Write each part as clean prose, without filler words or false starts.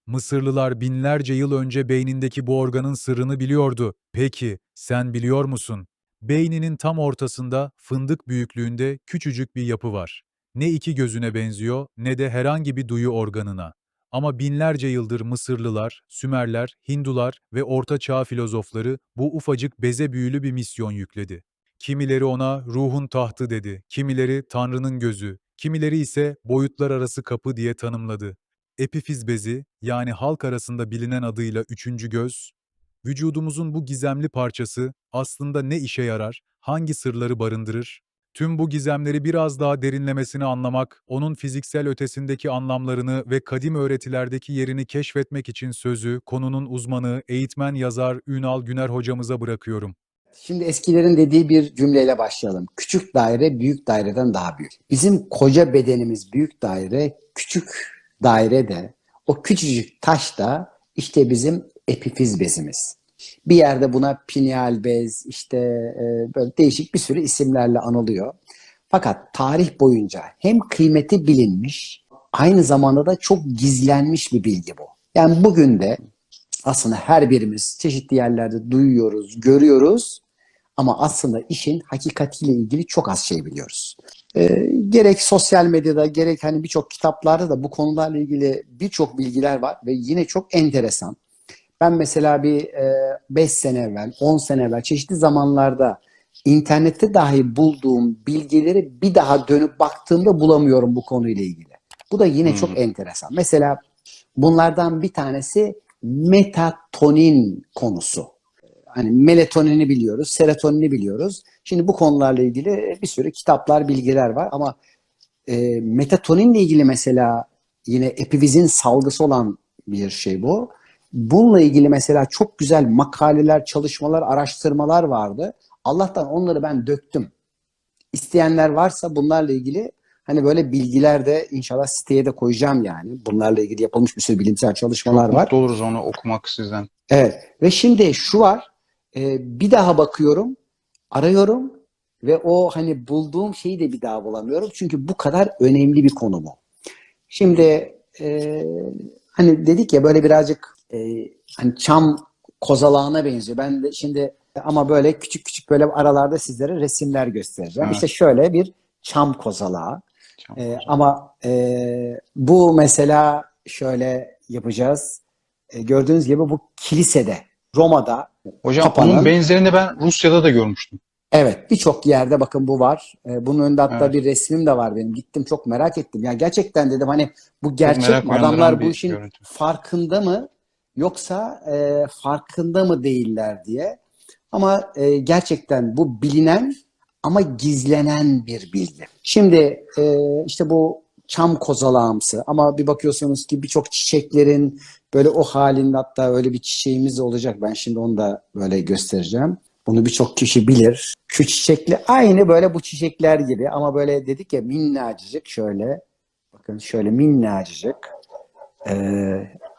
Mısırlılar binlerce yıl önce beynindeki bu organın sırrını biliyordu. Peki, sen biliyor musun? Beyninin tam ortasında, fındık büyüklüğünde küçücük bir yapı var. Ne iki gözüne benziyor, ne de herhangi bir duyu organına. Ama binlerce yıldır Mısırlılar, Sümerler, Hindular ve Orta Çağ filozofları bu ufacık beze büyülü bir misyon yükledi. Kimileri ona ruhun tahtı dedi, kimileri Tanrı'nın gözü, kimileri ise boyutlar arası kapı diye tanımladı. Epifiz bezi, yani halk arasında bilinen adıyla üçüncü göz, vücudumuzun bu gizemli parçası aslında ne işe yarar, hangi sırları barındırır? Tüm bu gizemleri biraz daha derinlemesine anlamak, onun fiziksel ötesindeki anlamlarını ve kadim öğretilerdeki yerini keşfetmek için sözü, konunun uzmanı, eğitmen yazar Ünal Güner hocamıza bırakıyorum. Şimdi eskilerin dediği bir cümleyle başlayalım. Küçük daire büyük daireden daha büyük. Bizim koca bedenimiz büyük daire, küçük daire de o küçücük taş da işte bizim epifiz bezimiz. Bir yerde buna pineal bez, işte böyle değişik bir sürü isimlerle anılıyor. Fakat tarih boyunca hem kıymeti bilinmiş, aynı zamanda da çok gizlenmiş bir bilgi bu. Yani bugün de aslında her birimiz çeşitli yerlerde duyuyoruz, görüyoruz ama aslında işin hakikatiyle ilgili çok az şey biliyoruz. Gerek sosyal medyada gerek hani birçok kitaplarda da bu konularla ilgili birçok bilgiler var ve yine çok enteresan. Ben mesela bir 5 sene evvel, 10 sene evvel çeşitli zamanlarda internette dahi bulduğum bilgileri bir daha dönüp baktığımda bulamıyorum bu konuyla ilgili. Bu da yine çok enteresan. Mesela bunlardan bir tanesi metatonin konusu. Hani melatonini biliyoruz, serotonini biliyoruz. Şimdi bu konularla ilgili bir sürü kitaplar, bilgiler var ama metatoninle ilgili mesela yine epifizin salgısı olan bir şey bu. Bununla ilgili mesela çok güzel makaleler, çalışmalar, araştırmalar vardı. Allah'tan onları ben döktüm. İsteyenler varsa bunlarla ilgili hani böyle bilgiler de inşallah siteye de koyacağım yani. Bunlarla ilgili yapılmış bir sürü bilimsel çalışmalar Çok var. mutlu oluruz onu okumak sizden. Evet ve şimdi şu var bir daha bakıyorum, arıyorum ve o hani bulduğum şeyi de bir daha bulamıyorum. Çünkü bu kadar önemli bir konu bu. Şimdi hani dedik ya böyle birazcık hani çam kozalağına benziyor. Ben de şimdi ama böyle küçük küçük böyle aralarda sizlere resimler göstereceğim. Evet. İşte şöyle bir çam kozalağı. Çok Ama bu mesela şöyle yapacağız. Gördüğünüz gibi bu kilisede, Roma'da Hocam onun Papa'nın benzerini ben Rusya'da da görmüştüm. evet birçok yerde bakın bu var. Bunun önünde hatta Evet. bir resmim de var benim. Gittim çok merak ettim. Ya gerçekten dedim hani bu Çok gerçek merak mi? uyandıran Adamlar bu bir işin görüntü. farkında mı yoksa farkında mı değiller diye. Ama gerçekten bu bilinen ama gizlenen bir bilgi. Şimdi işte bu çam kozalağımsı ama bir bakıyorsunuz ki birçok çiçeklerin böyle o halinde hatta öyle bir çiçeğimiz olacak. Ben şimdi onu da böyle göstereceğim. Bunu birçok kişi bilir. Şu çiçekli aynı böyle bu çiçekler gibi ama böyle dedik ya minnacık şöyle. Bakın şöyle minnacık.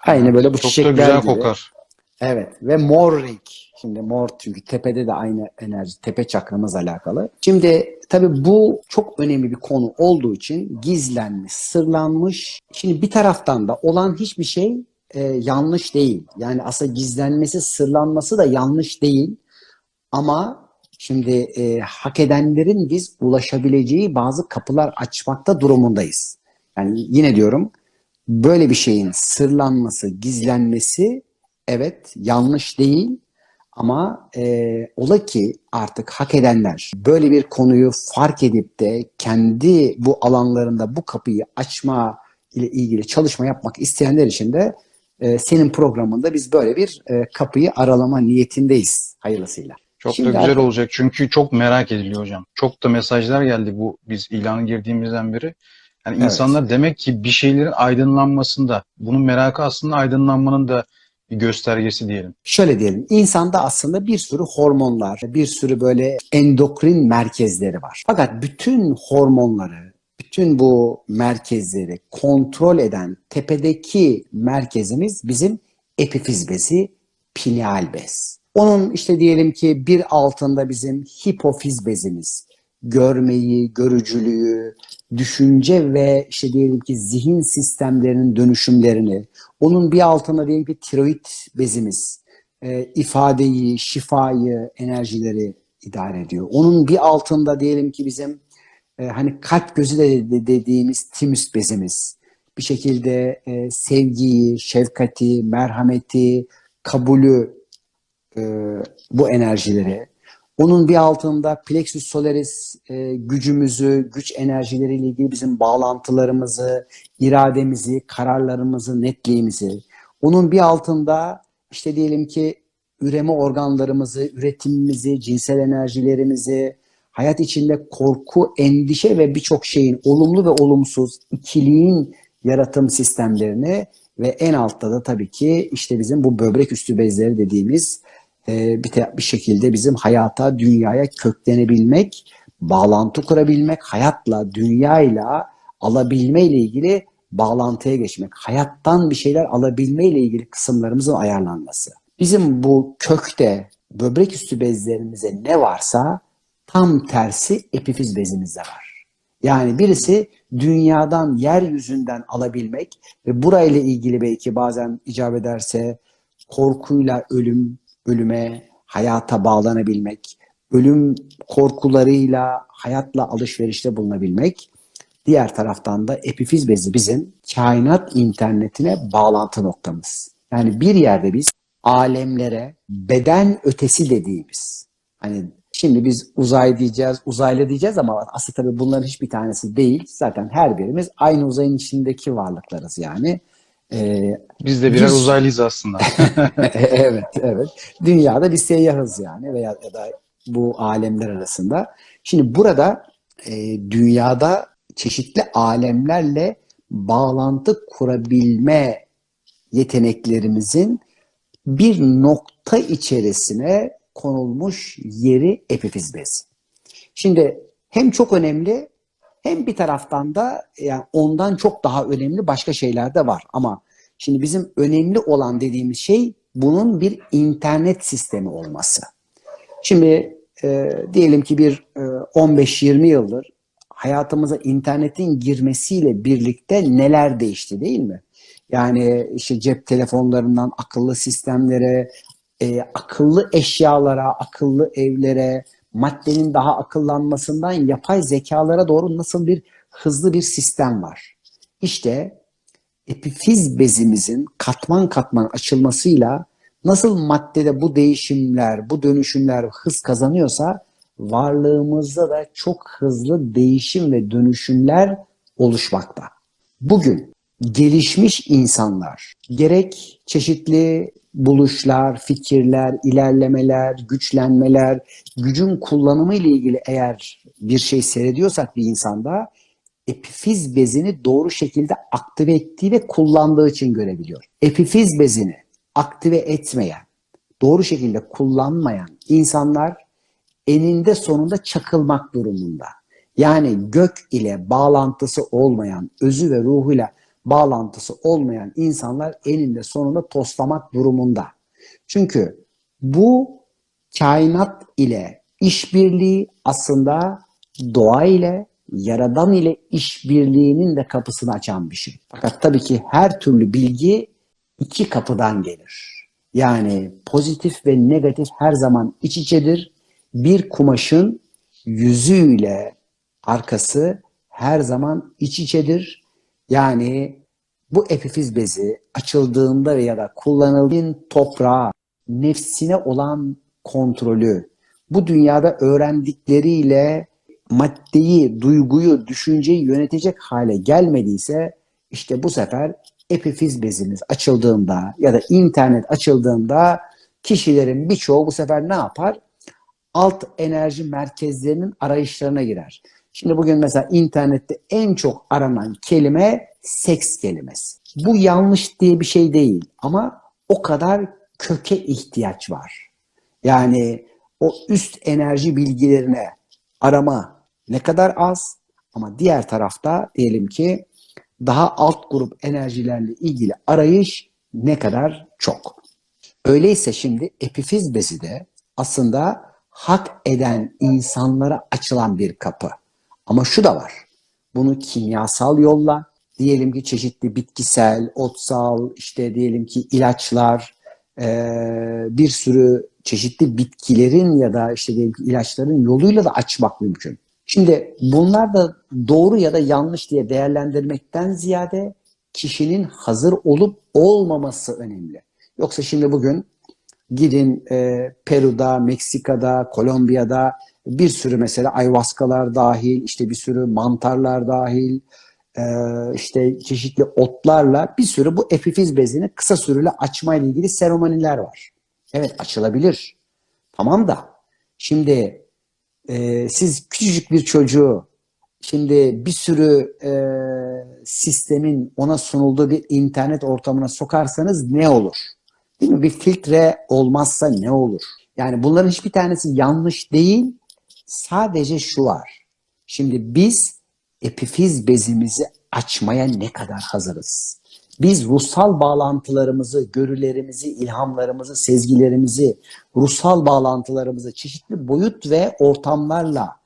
Aynı Evet. böyle bu Çok da çiçekler güzel gibi. kokar. Evet ve mor renk. Şimdi mor çünkü tepede de aynı enerji, tepe çakramız alakalı. Şimdi tabii bu çok önemli bir konu olduğu için gizlenmiş, sırlanmış. Şimdi bir taraftan da olan hiçbir şey yanlış değil. Yani aslında gizlenmesi, sırlanması da yanlış değil. Ama şimdi hak edenlerin biz ulaşabileceği bazı kapılar açmakta durumundayız. Yani yine diyorum böyle bir şeyin sırlanması, gizlenmesi evet yanlış değil ama ola ki artık hak edenler böyle bir konuyu fark edip de kendi bu alanlarında bu kapıyı açma ile ilgili çalışma yapmak isteyenler için de senin programında biz böyle bir kapıyı aralama niyetindeyiz hayırlısıyla. Çok da Şimdi güzel olacak çünkü çok merak ediliyor hocam. Çok da mesajlar geldi bu biz ilanı girdiğimizden beri. Yani evet. insanlar demek ki bir şeylerin aydınlanmasında, bunun merakı aslında aydınlanmanın da bir göstergesi diyelim. Şöyle diyelim, insanda aslında bir sürü hormonlar, bir sürü böyle endokrin merkezleri var. Fakat bütün hormonları, bütün bu merkezleri kontrol eden tepedeki merkezimiz bizim epifiz bezi, pineal bez. Onun işte diyelim ki bir altında bizim hipofiz bezimiz, görmeyi, görücülüğü, düşünce ve işte diyelim ki zihin sistemlerinin dönüşümlerini, onun bir altında diyelim ki tiroid bezimiz, ifadeyi, şifayı, enerjileri idare ediyor. Onun bir altında diyelim ki bizim hani kalp gözü de dediğimiz timüs bezimiz bir şekilde sevgiyi, şefkati, merhameti, kabulü, e, bu enerjileri. Onun bir altında plexus solaris gücümüzü, güç enerjileriyle ilgili bizim bağlantılarımızı, irademizi, kararlarımızı, netliğimizi. Onun bir altında işte diyelim ki üreme organlarımızı, üretimimizi, cinsel enerjilerimizi, hayat içinde korku, endişe ve birçok şeyin olumlu ve olumsuz ikiliğin yaratım sistemlerini ve en altta da tabii ki işte bizim bu böbrek üstü bezleri dediğimiz bir şekilde bizim hayata, dünyaya köklenebilmek, bağlantı kurabilmek, hayatla, dünyayla alabilme ile ilgili bağlantıya geçmek, hayattan bir şeyler alabilme ile ilgili kısımlarımızın ayarlanması. Bizim bu kökte böbrek üstü bezlerimize ne varsa tam tersi epifiz bezimizde var. Yani birisi dünyadan, yeryüzünden alabilmek ve burayla ilgili belki bazen icap ederse korkuyla ölüme, hayata bağlanabilmek, ölüm korkularıyla hayatla alışverişte bulunabilmek. Diğer taraftan da epifiz bezi bizim kainat internetine bağlantı noktamız. Yani bir yerde biz alemlere beden ötesi dediğimiz, hani şimdi biz uzay diyeceğiz, uzaylı diyeceğiz ama aslında tabii bunların hiçbir tanesi değil. Zaten her birimiz aynı uzayın içindeki varlıklarız yani. Biz de birer Bir uzaylıyız aslında. evet, evet. Dünyada bir seyyahız yani veya ya da bu alemler arasında. Şimdi burada dünyada çeşitli alemlerle bağlantı kurabilme yeteneklerimizin bir nokta içerisine konulmuş yeri epifiz bezi. Şimdi hem çok önemli hem bir taraftan da yani ondan çok daha önemli başka şeyler de var. Ama şimdi bizim önemli olan dediğimiz şey bunun bir internet sistemi olması. Şimdi diyelim ki bir 15-20 yıldır hayatımıza internetin girmesiyle birlikte neler değişti değil mi? Yani işte cep telefonlarından akıllı sistemlere, akıllı eşyalara, akıllı evlere, maddenin daha akıllanmasından yapay zekalara doğru nasıl bir hızlı bir sistem var. İşte epifiz bezimizin katman katman açılmasıyla nasıl maddede bu değişimler, bu dönüşümler hız kazanıyorsa varlığımızda da çok hızlı değişim ve dönüşümler oluşmakta. Bugün gelişmiş insanlar gerek çeşitli buluşlar, fikirler, ilerlemeler, güçlenmeler, gücün kullanımı ile ilgili eğer bir şey seyrediyorsak bir insanda epifiz bezini doğru şekilde aktive ettiği ve kullandığı için görebiliyor. Epifiz bezini aktive etmeyen, doğru şekilde kullanmayan insanlar eninde sonunda çakılmak durumunda. Yani gök ile bağlantısı olmayan, özü ve ruhuyla bağlantısı olmayan insanlar eninde sonunda toslamak durumunda. Çünkü bu kainat ile işbirliği aslında doğa ile, yaradan ile işbirliğinin de kapısını açan bir şey. Fakat tabii ki her türlü bilgi iki kapıdan gelir. Yani pozitif ve negatif her zaman iç içedir. Bir kumaşın yüzüyle arkası her zaman iç içedir. Yani bu epifiz bezi açıldığında ya da kullanıldığında toprağa, nefsine olan kontrolü, bu dünyada öğrendikleriyle maddeyi, duyguyu, düşünceyi yönetecek hale gelmediyse işte bu sefer epifiz bezimiz açıldığında ya da internet açıldığında kişilerin birçoğu bu sefer ne yapar? Alt enerji merkezlerinin arayışlarına girer. Şimdi bugün mesela internette en çok aranan kelime seks kelimesi. Bu yanlış diye bir şey değil ama o kadar köke ihtiyaç var. Yani o üst enerji bilgilerine arama ne kadar az ama diğer tarafta diyelim ki daha alt grup enerjilerle ilgili arayış ne kadar çok. Öyleyse şimdi epifiz bezi de aslında hak eden insanlara açılan bir kapı. Ama şu da var. Bunu kimyasal yolla, diyelim ki çeşitli bitkisel, otsal, işte diyelim ki ilaçlar, bir sürü çeşitli bitkilerin ya da işte diyelim ki ilaçların yoluyla da açmak mümkün. Şimdi bunlar da doğru ya da yanlış diye değerlendirmekten ziyade kişinin hazır olup olmaması önemli. Yoksa şimdi bugün gidin Peru'da, Meksika'da, Kolombiya'da bir sürü mesela ayahuascalar dahil, işte bir sürü mantarlar dahil, işte çeşitli otlarla bir sürü bu epifiz bezini kısa süreli açma ile ilgili seremoniler var. Evet, açılabilir. Tamam da şimdi siz küçücük bir çocuğu şimdi bir sürü sistemin ona sunulduğu bir internet ortamına sokarsanız ne olur? Değil mi? Bir filtre olmazsa ne olur? Yani bunların hiçbir tanesi yanlış değil. Sadece şu var. Şimdi biz epifiz bezimizi açmaya ne kadar hazırız? Biz ruhsal bağlantılarımızı, görülerimizi, ilhamlarımızı, sezgilerimizi, ruhsal bağlantılarımızı çeşitli boyut ve ortamlarla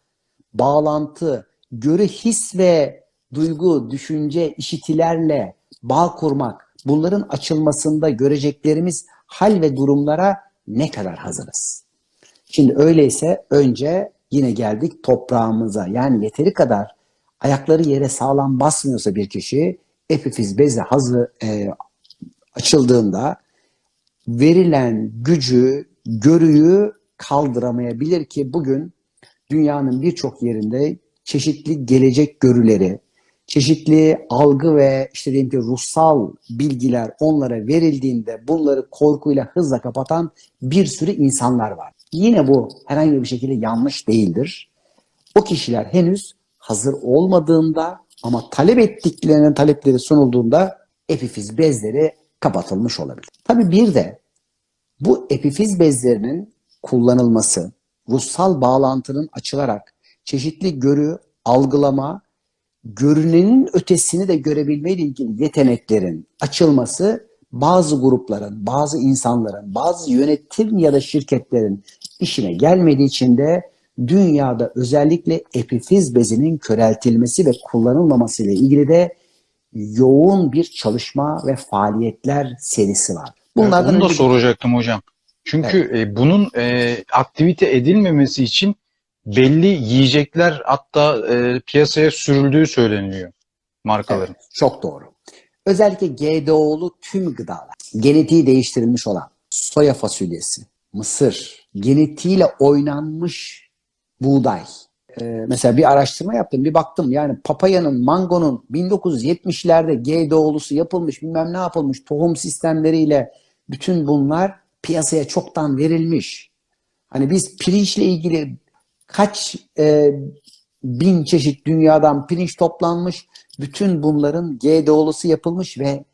bağlantı, görü, his ve duygu, düşünce, işitilerle bağ kurmak, bunların açılmasında göreceklerimiz hal ve durumlara ne kadar hazırız? Şimdi öyleyse önce yine geldik toprağımıza. Yani yeteri kadar ayakları yere sağlam basmıyorsa bir kişi epifiz bezi açıldığında verilen gücü, görüyü kaldıramayabilir ki bugün dünyanın birçok yerinde çeşitli gelecek görüleri, çeşitli algı ve işte diyelim ki ruhsal bilgiler onlara verildiğinde bunları korkuyla hızla kapatan bir sürü insanlar var. Yine bu herhangi bir şekilde yanlış değildir. O kişiler henüz hazır olmadığında ama talep ettiklerinin talepleri sunulduğunda epifiz bezleri kapatılmış olabilir. Tabii bir de bu epifiz bezlerinin kullanılması, ruhsal bağlantının açılarak çeşitli görü, algılama, görünenin ötesini de görebilmeyle ilgili yeteneklerin açılması bazı grupların, bazı insanların, bazı yönetim ya da şirketlerin işine gelmediği için de dünyada özellikle epifiz bezinin köreltilmesi ve kullanılmaması ile ilgili de yoğun bir çalışma ve faaliyetler serisi var. Bunlardan Onu da önce soracaktım hocam. Çünkü evet, bunun aktivite edilmemesi için belli yiyecekler hatta piyasaya sürüldüğü söyleniyor evet, markaların. çok doğru. Özellikle GDO'lu tüm gıdalar, genetiği değiştirilmiş olan soya fasulyesi, mısır, genetiğiyle oynanmış buğday. Mesela bir araştırma yaptım, bir baktım yani papayanın, mangonun 1970'lerde GDO'lusu yapılmış, bilmem ne yapılmış, tohum sistemleriyle bütün bunlar piyasaya çoktan verilmiş. Hani biz pirinçle ilgili kaç bin çeşit dünyadan pirinç toplanmış, bütün bunların GDO'lusu yapılmış ve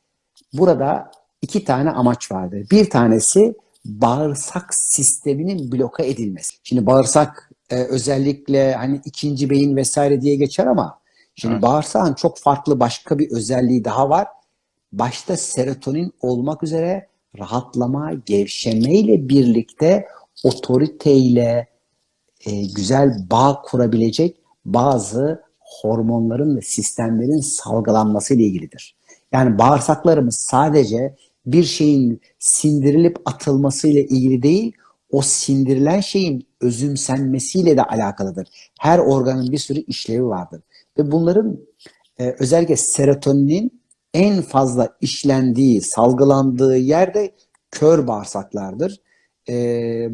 burada iki tane amaç vardı. Bir tanesi bağırsak sisteminin bloke edilmesi. Şimdi bağırsak özellikle hani ikinci beyin vesaire diye geçer ama şimdi Evet. bağırsağın çok farklı başka bir özelliği daha var. Başta serotonin olmak üzere rahatlama, gevşemeyle birlikte otoriteyle güzel bağ kurabilecek bazı hormonların ve sistemlerin salgılanması ile ilgilidir. Yani bağırsaklarımız sadece bir şeyin sindirilip atılması ile ilgili değil, o sindirilen şeyin özümsenmesiyle de alakalıdır. Her organın bir sürü işlevi vardır. Ve bunların özellikle serotoninin en fazla işlendiği, salgılandığı yerde kör bağırsaklardır.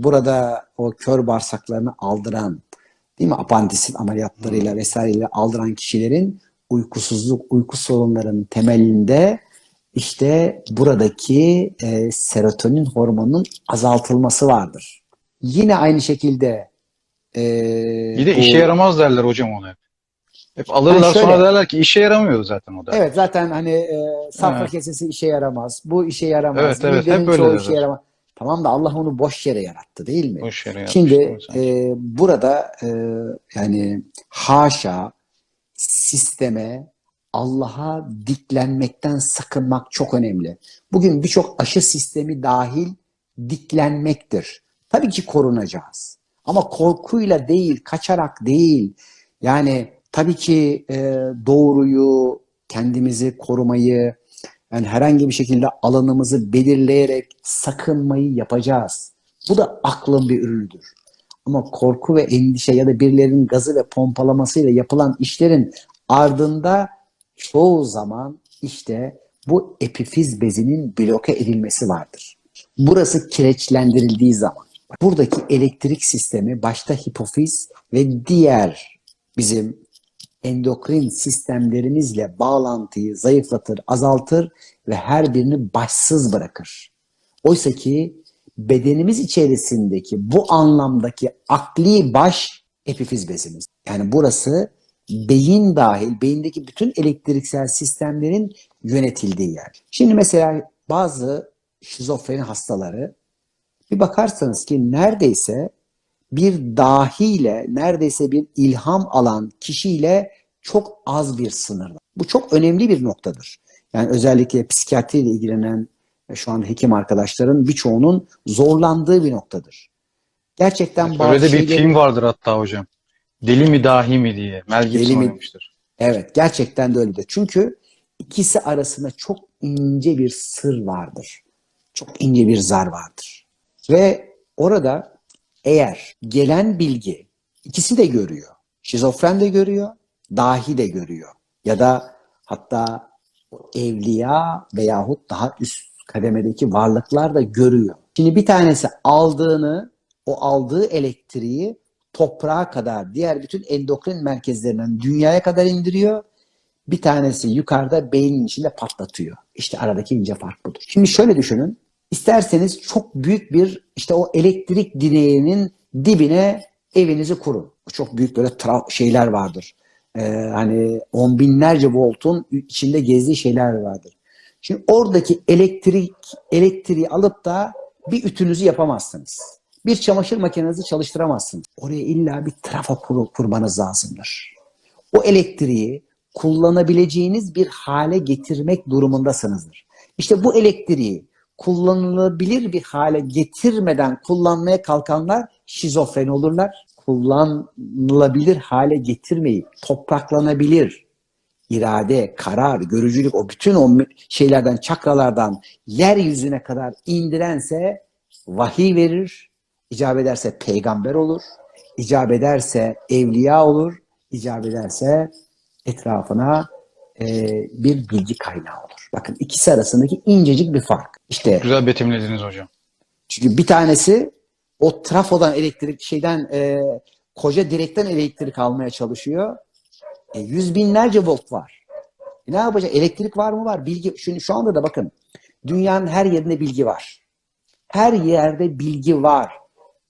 Burada o kör bağırsaklarını aldıran, değil mi? Apandisit ameliyatlarıyla vesaireyle aldıran kişilerin uykusuzluk, uyku sorunlarının temelinde işte buradaki serotonin hormonunun azaltılması vardır. Yine aynı şekilde Bir de işe bu yaramaz derler hocam onu hep. Hep hani alırlar sonra şöyle, derler ki işe yaramıyor zaten o derler. evet zaten hani safra Evet, kesesi işe yaramaz, bu işe yaramaz, evet, evet, hep midenin öyle çoğu işe derler. yaramaz. Tamam da Allah onu boş yere yarattı değil mi? Boş yere yapmış değil mi Şimdi sanki? burada yani haşa sisteme, Allah'a diklenmekten sakınmak çok önemli. Bugün birçok aşı sistemi dahil diklenmektir. Tabii ki korunacağız. Ama korkuyla değil, kaçarak değil. Yani tabii ki doğruyu, kendimizi korumayı, yani herhangi bir şekilde alanımızı belirleyerek sakınmayı yapacağız. Bu da aklın bir ürünüdür. Ama korku ve endişe ya da birilerinin gazı ve pompalamasıyla yapılan işlerin ardında çoğu zaman işte bu epifiz bezinin bloke edilmesi vardır. Burası kireçlendirildiği zaman buradaki elektrik sistemi başta hipofiz ve diğer bizim endokrin sistemlerimizle bağlantıyı zayıflatır, azaltır ve her birini başsız bırakır. Oysa ki bedenimiz içerisindeki bu anlamdaki akli baş epifiz bezimiz. Yani burası beyin dahil, beyindeki bütün elektriksel sistemlerin yönetildiği yer. Şimdi mesela bazı şizofreni hastaları bir bakarsanız ki neredeyse bir dahiyle, neredeyse bir ilham alan kişiyle çok az bir sınırda. Bu çok önemli bir noktadır. Yani özellikle psikiyatriyle ilgilenen şu an hekim arkadaşların birçoğunun zorlandığı bir noktadır. Gerçekten Evet, bazı öyle de bir şeyleri film vardır hatta hocam. Deli mi dahi mi diye. Mel deli Gibson mi? oynamıştır. Evet, gerçekten de öyledir. Çünkü ikisi arasında çok ince bir sır vardır. Çok ince bir zar vardır. Ve orada eğer gelen bilgi ikisi de görüyor. Şizofren de görüyor, dahi de görüyor. Ya da hatta evliya veyahut daha üst kademedeki varlıklar da görüyor. Şimdi bir tanesi o aldığı elektriği toprağa kadar, diğer bütün endokrin merkezlerinden dünyaya kadar indiriyor. Bir tanesi yukarıda beynin içinde patlatıyor. İşte aradaki ince fark budur. Şimdi şöyle düşünün. İsterseniz çok büyük bir işte o elektrik direğinin dibine evinizi kurun. Çok büyük böyle şeyler vardır. Hani on binlerce voltun içinde gezdiği şeyler vardır. Şimdi oradaki elektriği alıp da bir ütünüzü yapamazsınız. Bir çamaşır makinenizi çalıştıramazsınız. Oraya illa bir trafo kurmanız lazımdır. O elektriği kullanabileceğiniz bir hale getirmek durumundasınızdır. İşte bu elektriği kullanılabilir bir hale getirmeden kullanmaya kalkanlar şizofren olurlar. Kullanılabilir hale getirmeyip topraklanabilir irade, karar, görücülük, o bütün o şeylerden, çakralardan yeryüzüne kadar indirense vahiy verir, icap ederse peygamber olur, icap evliya olur, icap etrafına bir bilgi kaynağı olur. Bakın ikisi arasındaki incecik bir fark. İşte Güzel betimlediniz hocam. çünkü bir tanesi o trafodan koca direkten elektrik almaya çalışıyor. Yüz binlerce volt var. Ne yapacak? Elektrik var mı? Var. Bilgi. Şu anda da bakın. Dünyanın her yerinde bilgi var. Her yerde bilgi var.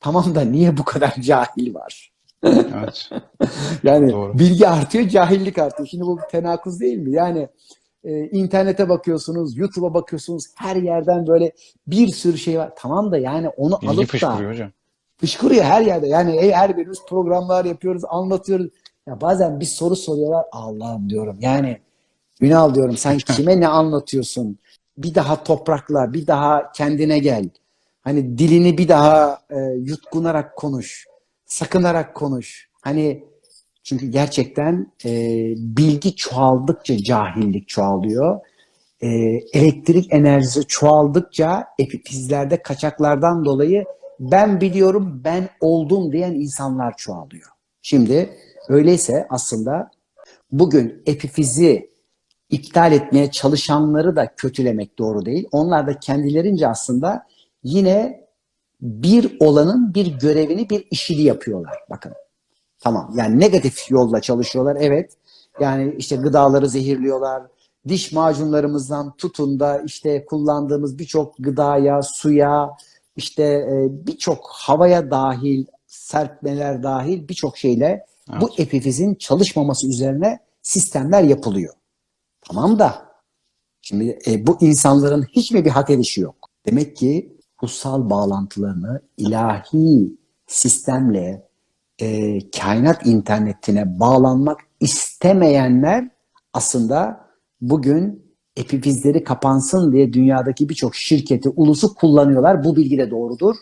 Tamam da niye bu kadar cahil var? Evet. Yani Doğru. bilgi artıyor, cahillik artıyor. Şimdi bu bir tenakuz değil mi? Yani internete bakıyorsunuz, YouTube'a bakıyorsunuz. Her yerden böyle bir sürü şey var. Tamam da yani onu Bilgi alıp da fışkırıyor hocam. fışkırıyor her yerde. Yani her birimiz programlar yapıyoruz, anlatıyoruz. Ya bazen bir soru soruyorlar. Allah'ım diyorum. Yani Ünal diyorum, sen kime ne anlatıyorsun? Bir daha toprakla, bir daha kendine gel. Hani dilini bir daha yutkunarak konuş. Sakınarak konuş. Hani çünkü gerçekten bilgi çoğaldıkça cahillik çoğalıyor. E, Elektrik enerjisi çoğaldıkça epifizlerde kaçaklardan dolayı ben biliyorum, ben oldum diyen insanlar çoğalıyor. Şimdi öyleyse aslında bugün epifizi iptal etmeye çalışanları da kötülemek doğru değil. Onlar da kendilerince aslında yine bir olanın bir görevini, bir işini yapıyorlar. Bakın. Tamam. Yani negatif yolla çalışıyorlar. Evet. Yani işte gıdaları zehirliyorlar. Diş macunlarımızdan tutun da işte kullandığımız birçok gıdaya, suya, işte birçok havaya dahil, serpmeler dahil birçok şeyle bu Evet. epifizin çalışmaması üzerine sistemler yapılıyor. Tamam da şimdi bu insanların hiç mi bir hak edişi yok? Demek ki kutsal bağlantılarını ilahi sistemle kainat internetine bağlanmak istemeyenler aslında bugün epifizleri kapansın diye dünyadaki birçok şirketi, ulusu kullanıyorlar. Bu bilgi de doğrudur.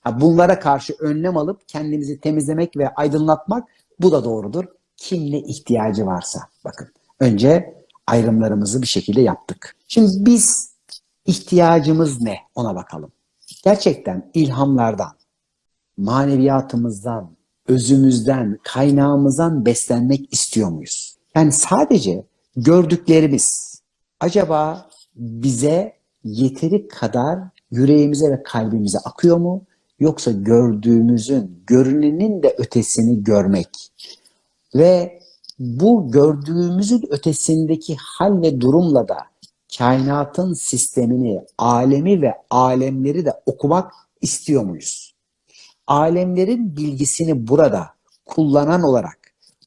Bunlara karşı önlem alıp kendimizi temizlemek ve aydınlatmak, bu da doğrudur. Kim ne ihtiyacı varsa. Bakın, önce ayrımlarımızı bir şekilde yaptık. Şimdi biz ihtiyacımız ne? Ona bakalım. Gerçekten ilhamlardan, maneviyatımızdan, özümüzden, kaynağımızdan beslenmek istiyor muyuz? Yani sadece gördüklerimiz acaba bize yeteri kadar yüreğimize ve kalbimize akıyor mu? Yoksa gördüğümüzün, görünenin de ötesini görmek ve bu gördüğümüzün ötesindeki hal ve durumla da kainatın sistemini, alemi ve alemleri de okumak istiyor muyuz? Alemlerin bilgisini burada kullanan olarak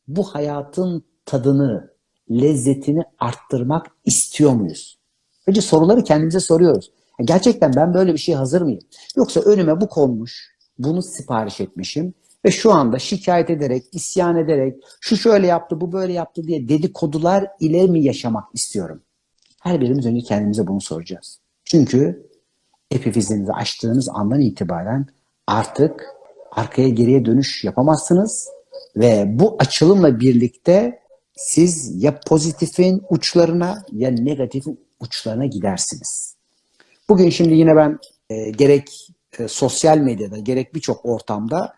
bu hayatın tadını, lezzetini arttırmak istiyor muyuz? Önce soruları kendimize soruyoruz. Gerçekten ben böyle bir şeye hazır mıyım? Yoksa önüme bu konmuş, bunu sipariş etmişim ve şu anda şikayet ederek, isyan ederek, şu şöyle yaptı, bu böyle yaptı diye dedikodular ile mi yaşamak istiyorum? Her birimiz önce kendimize bunu soracağız. Çünkü epifizinizi açtığınız andan itibaren artık arkaya geriye dönüş yapamazsınız ve bu açılımla birlikte siz ya pozitifin uçlarına ya negatifin uçlarına gidersiniz. Bugün şimdi yine ben gerek sosyal medyada gerek birçok ortamda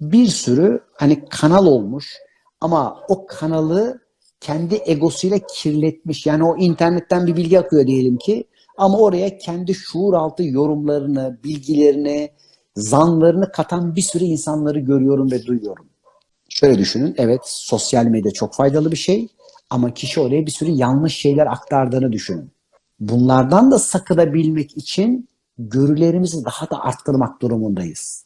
bir sürü hani kanal olmuş ama o kanalı kendi egosuyla kirletmiş. Yani o internetten bir bilgi akıyor diyelim ki ama oraya kendi şuur altı yorumlarını, bilgilerini, zanlarını katan bir sürü insanları görüyorum ve duyuyorum. Şöyle düşünün, evet sosyal medya çok faydalı bir şey ama kişi oraya bir sürü yanlış şeyler aktardığını düşünün. Bunlardan da sakınabilmek için görülerimizi daha da arttırmak durumundayız.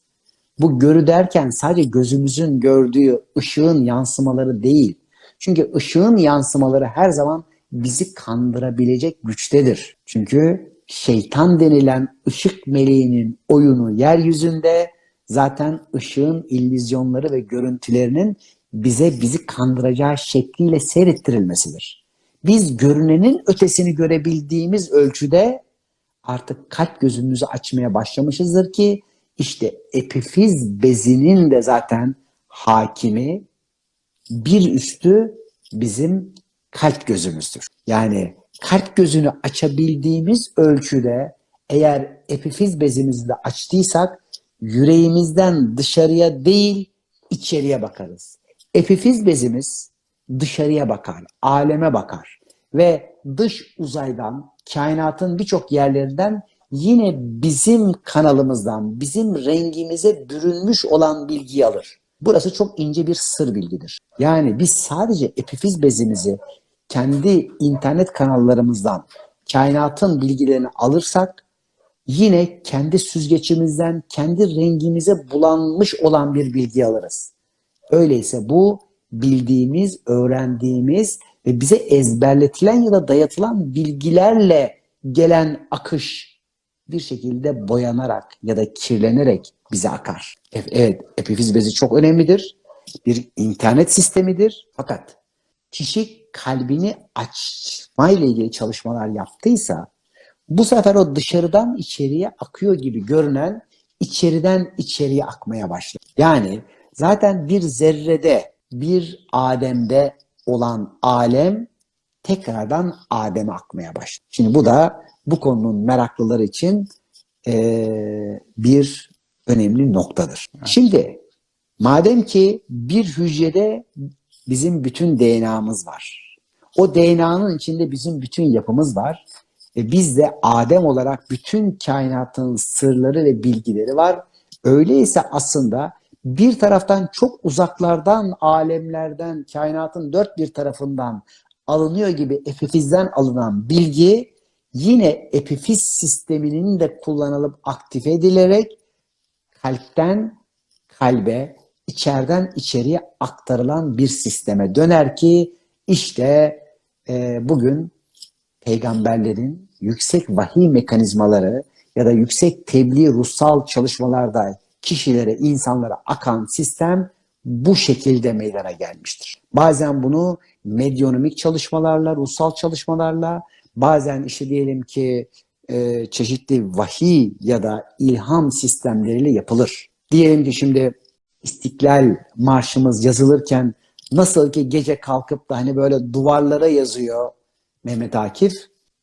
Bu görü derken sadece gözümüzün gördüğü ışığın yansımaları değil. Çünkü ışığın yansımaları her zaman bizi kandırabilecek güçtedir. Çünkü şeytan denilen ışık meleğinin oyunu yeryüzünde zaten ışığın illüzyonları ve görüntülerinin bizi kandıracağı şekliyle seyrettirilmesidir. Biz görünenin ötesini görebildiğimiz ölçüde artık kalp gözümüzü açmaya başlamışızdır ki işte epifiz bezinin de zaten hakimi bir üstü bizim kalp gözümüzdür. Yani kalp gözünü açabildiğimiz ölçüde eğer epifiz bezimizi de açtıysak yüreğimizden dışarıya değil içeriye bakarız. Epifiz bezimiz dışarıya bakar, aleme bakar ve dış uzaydan, kainatın birçok yerlerinden yine bizim kanalımızdan, bizim rengimize bürünmüş olan bilgiyi alır. Burası çok ince bir sır bilgidir. Yani biz sadece epifiz bezimizi kendi internet kanallarımızdan kainatın bilgilerini alırsak yine kendi süzgeçimizden kendi rengimize bulanmış olan bir bilgi alırız. Öyleyse bu bildiğimiz, öğrendiğimiz ve bize ezberletilen ya da dayatılan bilgilerle gelen akış bir şekilde boyanarak ya da kirlenerek bize akar. Evet, epifiz bezi çok önemlidir. Bir internet sistemidir. Fakat kişi kalbini açmayla ilgili çalışmalar yaptıysa bu sefer o dışarıdan içeriye akıyor gibi görünen içeriden içeriye akmaya başlar. Yani zaten bir zerrede, bir Adem'de olan alem tekrardan Adem'e akmaya başlar. Şimdi bu da bu konunun meraklıları için bir önemli noktadır. Evet. Şimdi madem ki bir hücrede bizim bütün DNA'mız var. O DNA'nın içinde bizim bütün yapımız var. Biz de Adem olarak bütün kainatın sırları ve bilgileri var. Öyleyse aslında bir taraftan çok uzaklardan, alemlerden, kainatın dört bir tarafından alınıyor gibi epifizden alınan bilgi yine epifiz sisteminin de kullanılıp aktive edilerek kalpten kalbe, içeriden içeriye aktarılan bir sisteme döner ki işte bugün peygamberlerin yüksek vahiy mekanizmaları ya da yüksek tebliğ ruhsal çalışmalarda kişilere, insanlara akan sistem bu şekilde meydana gelmiştir. Bazen bunu medyonomik çalışmalarla, ruhsal çalışmalarla, bazen işte diyelim ki çeşitli vahiy ya da ilham sistemleriyle yapılır. Diyelim ki şimdi İstiklal Marşımız yazılırken nasıl ki gece kalkıp da hani böyle duvarlara yazıyor Mehmet Akif,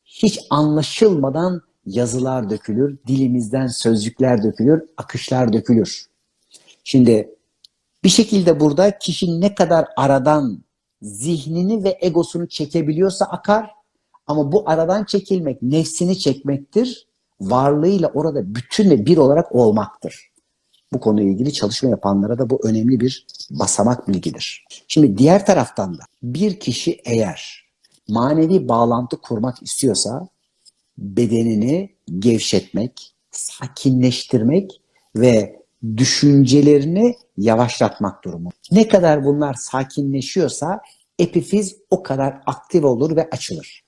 hiç anlaşılmadan yazılar dökülür, dilimizden sözcükler dökülür, akışlar dökülür. Şimdi bir şekilde burada kişi ne kadar aradan zihnini ve egosunu çekebiliyorsa akar, ama bu aradan çekilmek nefsini çekmektir, varlığıyla orada bütün ve bir olarak olmaktır. Bu konuyla ilgili çalışma yapanlara da bu önemli bir basamak bilgidir. Şimdi diğer taraftan da bir kişi eğer manevi bağlantı kurmak istiyorsa bedenini gevşetmek, sakinleştirmek ve düşüncelerini yavaşlatmak durumu. Ne kadar bunlar sakinleşiyorsa epifiz o kadar aktif olur ve açılır.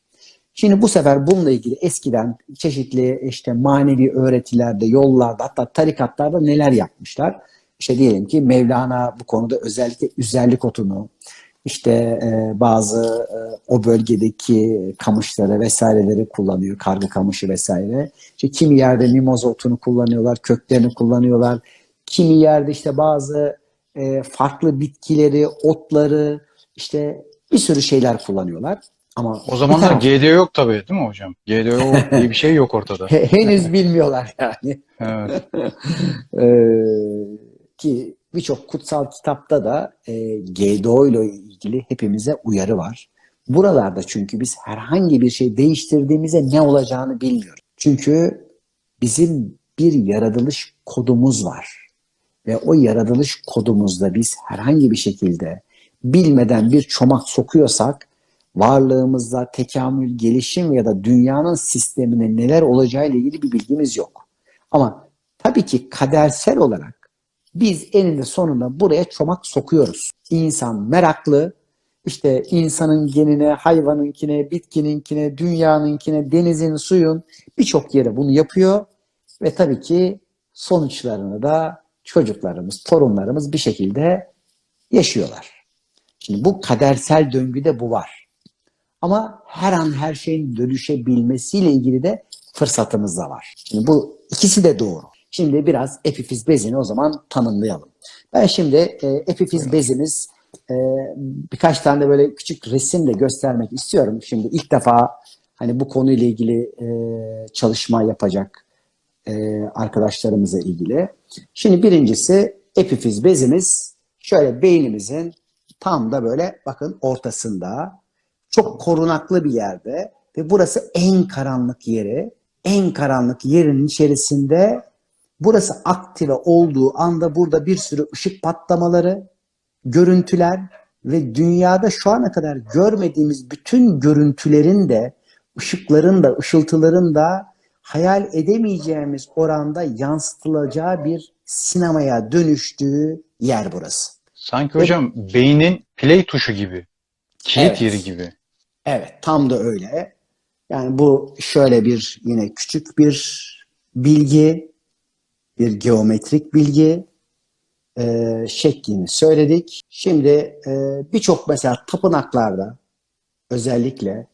Şimdi bu sefer bununla ilgili eskiden çeşitli işte manevi öğretilerde, yollarda, hatta tarikatlarda neler yapmışlar? İşte diyelim ki Mevlana bu konuda özellikle üzerlik otunu, işte bazı o bölgedeki kamışları vesaireleri kullanıyor, kargı kamışı vesaire. İşte kimi yerde mimoza otunu kullanıyorlar, köklerini kullanıyorlar. Kimi yerde işte bazı farklı bitkileri, otları, işte bir sürü şeyler kullanıyorlar. Ama O zamanlar taraf GDO yok tabii, değil mi hocam? GDO diye bir şey yok ortada. henüz bilmiyorlar yani. Evet. Ki birçok kutsal kitapta da GDO ile ilgili hepimize uyarı var. Buralarda çünkü biz herhangi bir şey değiştirdiğimizde ne olacağını bilmiyoruz. Çünkü bizim bir yaratılış kodumuz var. Ve o yaratılış kodumuzda biz herhangi bir şekilde bilmeden bir çomak sokuyorsak varlığımızda tekamül, gelişim ya da dünyanın sisteminde neler olacağıyla ilgili bir bilgimiz yok. Ama tabii ki kadersel olarak biz eninde sonunda buraya çomak sokuyoruz. İnsan meraklı, işte insanın genine, hayvanınkine, bitkininkine, dünyanınkine, denizin, suyun birçok yere bunu yapıyor ve tabii ki sonuçlarını da çocuklarımız, torunlarımız bir şekilde yaşıyorlar. Şimdi bu kadersel döngüde bu var. Ama her an her şeyin dönüşebilmesiyle ilgili de fırsatımız da var. Şimdi bu ikisi de doğru. Şimdi biraz epifiz bezini o zaman tanımlayalım. Ben şimdi epifiz bezimiz birkaç tane de böyle küçük resim de göstermek istiyorum. Şimdi ilk defa hani bu konuyla ilgili çalışma yapacak arkadaşlarımıza ilgili. Şimdi birincisi epifiz bezimiz şöyle beynimizin tam da böyle bakın ortasında, çok korunaklı bir yerde ve burası en karanlık yeri. En karanlık yerin içerisinde burası aktive olduğu anda burada bir sürü ışık patlamaları, görüntüler ve dünyada şu ana kadar görmediğimiz bütün görüntülerin de, ışıkların da, ışıltıların da hayal edemeyeceğimiz oranda yansıtılacağı bir sinemaya dönüştüğü yer burası. Sanki hocam beynin play tuşu gibi, kilit Evet. yeri gibi. Evet, tam da öyle. Yani bu şöyle bir yine küçük bir bilgi, bir geometrik bilgi şeklini söyledik. Şimdi birçok mesela tapınaklarda özellikle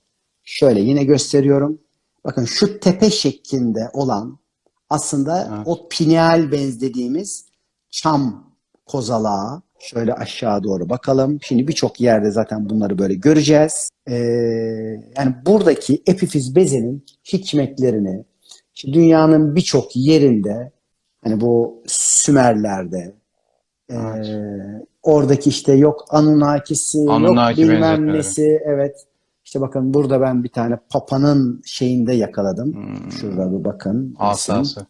şöyle yine gösteriyorum. Bakın şu tepe şeklinde olan aslında Evet. o pineal benz dediğimiz çam kozalağı. Şöyle aşağı doğru bakalım. Şimdi birçok yerde zaten bunları böyle göreceğiz. Yani buradaki epifiz bezinin hikmetlerini işte dünyanın birçok yerinde hani bu Sümerler'de Evet. oradaki işte yok Anunnakisi, yok Anunnaki bilmem benzetmeleri. nesi, evet. İşte bakın burada ben bir tane papanın şeyinde yakaladım. Şurada bir bakın. resim. Asası.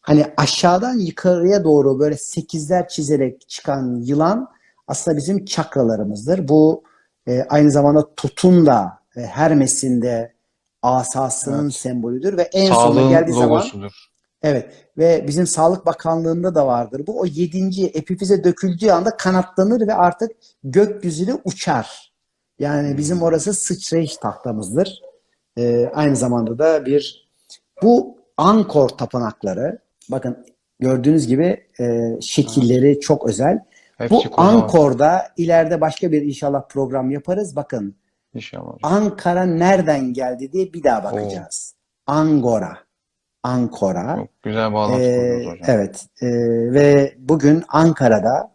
Hani aşağıdan yukarıya doğru böyle sekizler çizerek çıkan yılan aslında bizim çakralarımızdır. Bu aynı zamanda Tut'un da Hermes'in de asasının Evet. sembolüdür ve en sonuna Sağlığın geldiği zaman logosudur. evet ve bizim Sağlık Bakanlığı'nda da vardır bu. O 7. epifize döküldüğü anda kanatlanır ve artık gökyüzüne uçar. Yani bizim orası sıçrayış tahtamızdır. Aynı zamanda da bu Angkor tapınakları, bakın gördüğünüz gibi şekilleri çok özel. Hepsi Bu kocaman. Angkor'da ileride başka bir inşallah program yaparız. Bakın İnşallah hocam. Ankara nereden geldi diye bir daha bakacağız. Angora. Ankara. Çok güzel bağlantı kurdunuz hocam. Evet. Ve bugün Ankara'da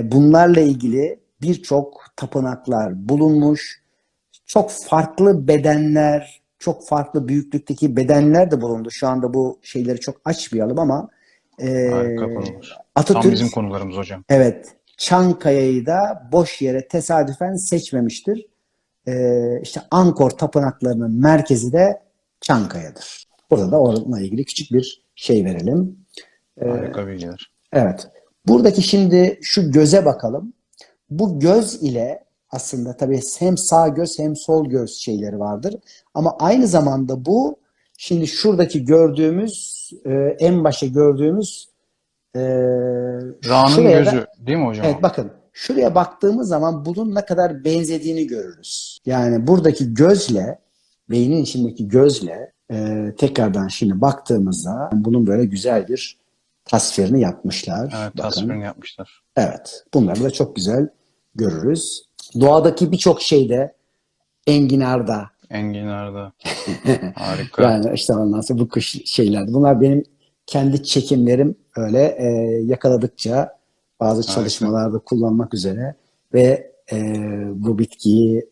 bunlarla ilgili birçok tapınaklar bulunmuş. Çok farklı bedenler, çok farklı büyüklükteki bedenler de bulundu. Şu anda bu şeyleri çok açmayalım ama Harika konular. Tam Atatürk, bizim konularımız hocam. evet, Çankaya'yı da boş yere tesadüfen seçmemiştir. İşte Angkor tapınaklarının merkezi de Çankaya'dır. Burada da onunla ilgili küçük bir şey verelim. Harika bilgiler. Evet. Buradaki şimdi şu göze bakalım. Bu göz ile aslında tabii hem sağ göz hem sol göz şeyleri vardır. Ama aynı zamanda bu şimdi şuradaki gördüğümüz en başta gördüğümüz Ra'nın şuraya da, gözü değil mi hocam? evet bakın şuraya baktığımız zaman bunun ne kadar benzediğini görürüz. Yani buradaki gözle beynin içindeki gözle tekrardan şimdi baktığımızda bunun böyle güzel bir tasvirini yapmışlar. Evet, Bakın. tasvirini yapmışlar. Evet. Bunları da çok güzel görürüz. Doğadaki birçok şeyde enginarda Enginar'da. Harika. yani işte ondan sonra bu kış şeyler. Bunlar benim kendi çekimlerim öyle yakaladıkça bazı Harika. çalışmalarda kullanmak üzere ve bu bitkiyi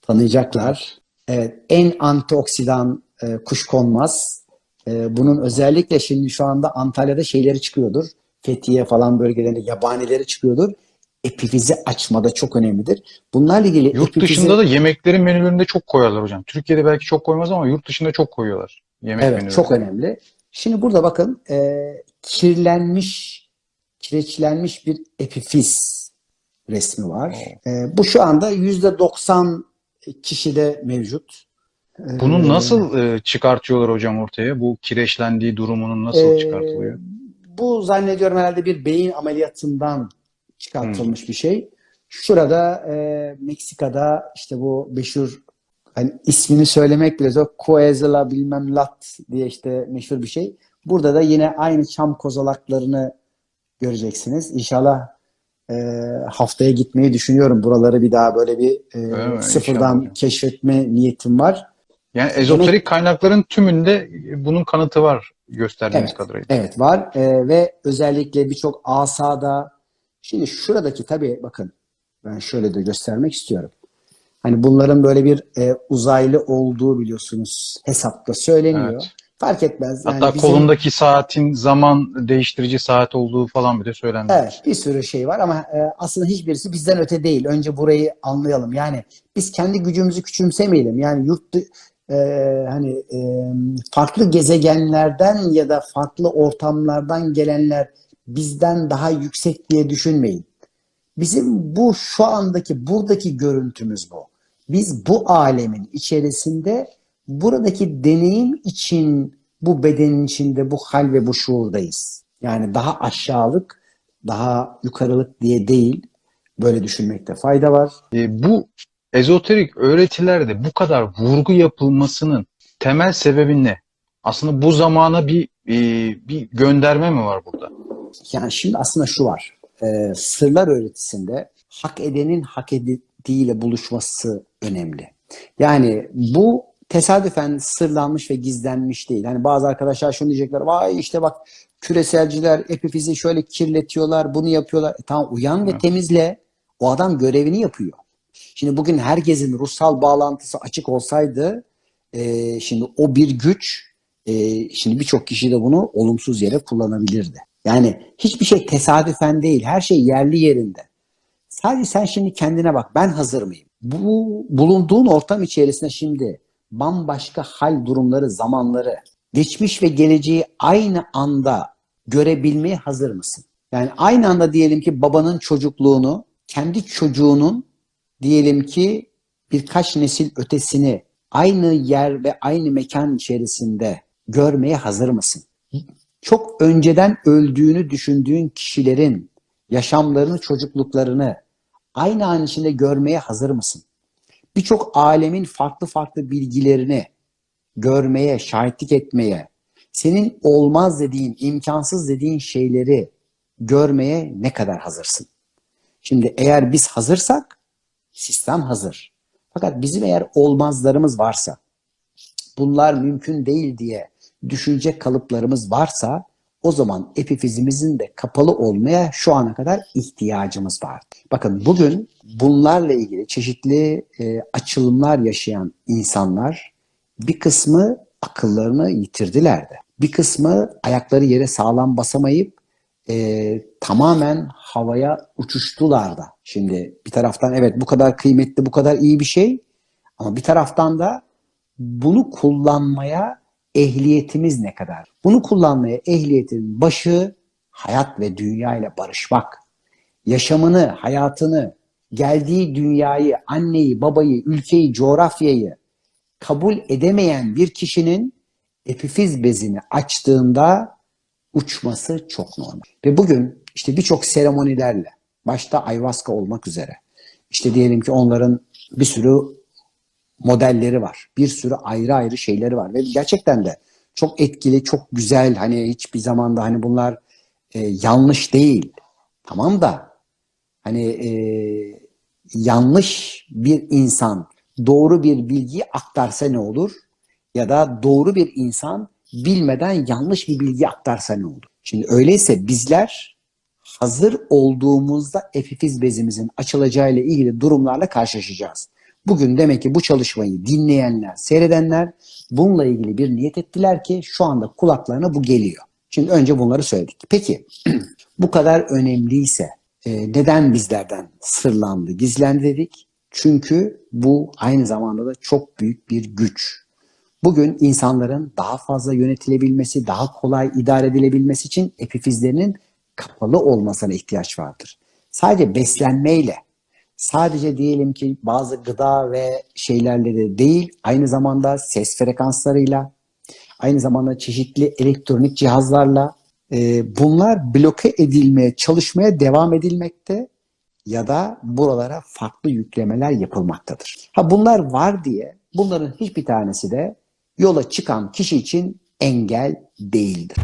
tanıyacaklar. Evet, en antioksidan kuşkonmaz. Bunun özellikle şimdi şu anda Antalya'da şeyleri çıkıyordur. Fethiye falan bölgelerinde yabanileri çıkıyordur. Epifizi açmada çok önemlidir. Bunlarla ilgili Yurt dışında da yemeklerin menülerinde çok koyarlar hocam. Türkiye'de belki çok koymaz ama yurt dışında çok koyuyorlar. Yemek evet, menülerinde. çok önemli. Şimdi burada bakın kireçlenmiş bir epifiz resmi var. Bu şu anda %90 kişide mevcut. Bunu nasıl çıkartıyorlar hocam ortaya? Bu kireçlendiği durumunun nasıl çıkartılıyor? Bu zannediyorum herhalde bir beyin ameliyatından çıkartılmış bir şey. Şurada Meksika'da işte bu meşhur hani ismini söylemek bile zor. Coezela bilmem lat diye işte meşhur bir şey. Burada da yine aynı çam kozalaklarını göreceksiniz. İnşallah haftaya gitmeyi düşünüyorum. Buraları bir daha böyle bir mi? sıfırdan İnşallah. keşfetme niyetim var. Yani ezoterik kaynakların tümünde bunun kanıtı var gösterdiğiniz Evet, kadarıyla. evet var. Ve özellikle birçok asada şimdi şuradaki tabii bakın ben şöyle de göstermek istiyorum. Hani bunların böyle bir uzaylı olduğu biliyorsunuz hesapta söyleniyor. Evet. Fark etmez. Yani Hatta bizim, kolundaki saatin zaman değiştirici saat olduğu falan bile söylenmiş. evet, bir sürü şey var ama aslında hiçbirisi bizden öte değil. Önce burayı anlayalım. Yani biz kendi gücümüzü küçümsemeyelim. Yani hani farklı gezegenlerden ya da farklı ortamlardan gelenler bizden daha yüksek diye düşünmeyin. Bizim bu şu andaki buradaki görüntümüz bu. Biz bu alemin içerisinde buradaki deneyim için bu bedenin içinde bu hal ve bu şuurdayız. Yani daha aşağılık, daha yukarılık diye değil. Böyle düşünmekte fayda var. Bu ezoterik öğretilerde bu kadar vurgu yapılmasının temel sebebi ne? Aslında bu zamana bir gönderme mi var burada? Yani şimdi aslında şu var. Sırlar öğretisinde hak edenin hak edildiğiyle buluşması önemli. Yani bu tesadüfen sırlanmış ve gizlenmiş değil. Hani bazı arkadaşlar şunu diyecekler. Vay işte bak küreselciler epifizi şöyle kirletiyorlar, bunu yapıyorlar. Tamam uyan ve temizle. O adam görevini yapıyor. Şimdi bugün herkesin ruhsal bağlantısı açık olsaydı şimdi o bir güç şimdi birçok kişi de bunu olumsuz yere kullanabilirdi. Yani hiçbir şey tesadüfen değil. Her şey yerli yerinde. Sadece sen şimdi kendine bak. Ben hazır mıyım? Bu bulunduğun ortam içerisinde şimdi bambaşka hal durumları, zamanları, geçmiş ve geleceği aynı anda görebilmeye hazır mısın? Yani aynı anda diyelim ki babanın çocukluğunu, kendi çocuğunun diyelim ki birkaç nesil ötesini aynı yer ve aynı mekan içerisinde görmeye hazır mısın? Çok önceden öldüğünü düşündüğün kişilerin yaşamlarını, çocukluklarını aynı an içinde görmeye hazır mısın? Birçok alemin farklı farklı bilgilerini görmeye, şahitlik etmeye, senin olmaz dediğin, imkansız dediğin şeyleri görmeye ne kadar hazırsın? Şimdi eğer biz hazırsak sistem hazır. Fakat bizim eğer olmazlarımız varsa bunlar mümkün değil diye düşünce kalıplarımız varsa o zaman epifizimizin de kapalı olmaya şu ana kadar ihtiyacımız var. Bakın bugün bunlarla ilgili çeşitli açılımlar yaşayan insanlar bir kısmı akıllarını yitirdiler de. Bir kısmı ayakları yere sağlam basamayıp tamamen havaya uçuştular da. Şimdi bir taraftan evet bu kadar kıymetli, bu kadar iyi bir şey ama bir taraftan da bunu kullanmaya ehliyetimiz ne kadar? Bunu kullanmaya ehliyetin başı hayat ve dünya ile barışmak. Yaşamını, hayatını, geldiği dünyayı, anneyi, babayı, ülkeyi, coğrafyayı kabul edemeyen bir kişinin epifiz bezini açtığında uçması çok normal. Ve bugün işte birçok seremonilerle, başta ayahuasca olmak üzere, işte diyelim ki onların bir sürü modelleri var. Bir sürü ayrı ayrı şeyleri var. Ve gerçekten de çok etkili, çok güzel. Hani hiçbir zamanda hani bunlar yanlış değil. Tamam da hani yanlış bir insan doğru bir bilgiyi aktarsa ne olur? Ya da doğru bir insan bilmeden yanlış bir bilgi aktarsa ne olur? Şimdi öyleyse bizler hazır olduğumuzda epifiz bezimizin açılacağıyla ilgili durumlarla karşılaşacağız. Bugün demek ki bu çalışmayı dinleyenler, seyredenler bununla ilgili bir niyet ettiler ki şu anda kulaklarına bu geliyor. Şimdi önce bunları söyledik. Peki bu kadar önemliyse neden bizlerden sırlandı, gizlendi dedik? Çünkü bu aynı zamanda da çok büyük bir güç. Bugün insanların daha fazla yönetilebilmesi, daha kolay idare edilebilmesi için epifizlerinin kapalı olmasına ihtiyaç vardır. Sadece beslenmeyle, sadece diyelim ki bazı gıda ve şeylerle de değil, aynı zamanda ses frekanslarıyla, aynı zamanda çeşitli elektronik cihazlarla bunlar bloke edilmeye, çalışmaya devam edilmekte ya da buralara farklı yüklemeler yapılmaktadır. Ha bunlar var diye bunların hiçbir tanesi de yola çıkan kişi için engel değildir.